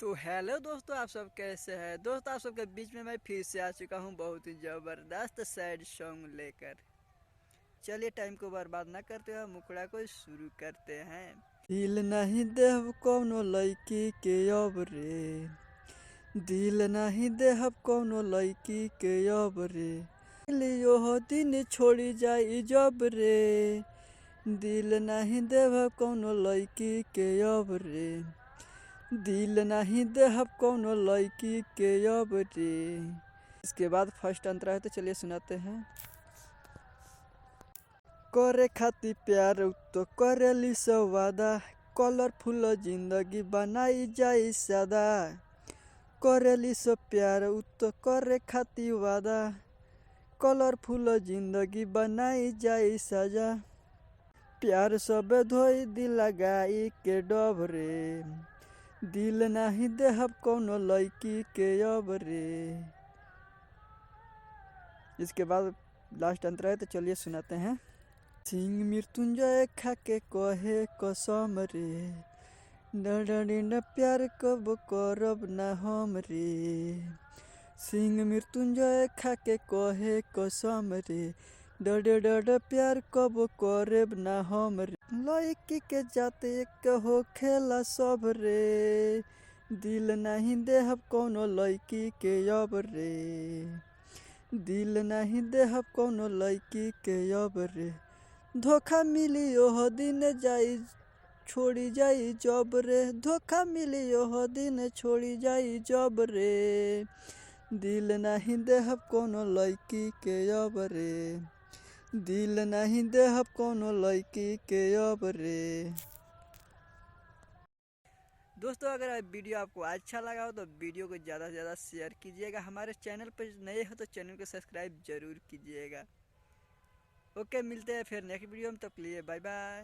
तो हेलो दोस्तों, आप सब कैसे हैं। दोस्तों, आप सबके बीच में मैं फिर से आ चुका हूँ बहुत ही ज़बरदस्त सैड सॉन्ग लेकर। चलिए टाइम को बर्बाद ना करते हुए मुखड़ा को शुरू करते हैं। दिल नहीं देहब कौनो लड़की के अब रे, दिल नहीं देहब कौनो लड़की के अब रे, लियो हो दिन छोड़ी जाई जब रे, दिल नहीं देहब कौनो लड़की के अब रे, दिल नहीं देहब कौनो लड़की के अब रे। इसके बाद फर्स्ट अंतरा है, तो चलिए सुनाते हैं। करे खातिर प्यार तो करेली सब वादा, कलरफुल जिंदगी बनाई जाई सादा, करेली सब प्यार तो करे खातिर वादा, कलरफुल जिंदगी बनाई जाई साजा, प्यार सब धोई दिल लगाई के डबरे, दिल नहीं देहब कौनो लड़की के अब रे। इसके बाद लास्ट अंतरा है, तो चलिए सुनाते हैं। सिंह मृत्युंजय खा के कहे कसम रे, डरी न प्यार कब करब न हम रे, सिंह मृत्युंजय खा के कहे कसम रे, डर प्यार कब करब न हम रे, लड़की के जाते हो खेला सब रे, दिल नहीं देहब कौनो लड़की के अब रे, दिल नहीं देहब कौनो लड़की के अब रे, धोखा मिली ओह दिन जाई छोड़ी जाई जब रे, धोखा मिली ओह दिन छोड़ी जाई जब रे, दिल नहीं देहब कौनो लड़की के अब रे, दिल नहीं देहब कौनो लड़की के अब रे। दोस्तों, अगर वीडियो आपको अच्छा लगा हो तो वीडियो को ज़्यादा से ज़्यादा शेयर कीजिएगा। हमारे चैनल पर नए हो तो चैनल को सब्सक्राइब जरूर कीजिएगा। ओके, मिलते हैं फिर नेक्स्ट वीडियो में, तब के लिए बाय बाय।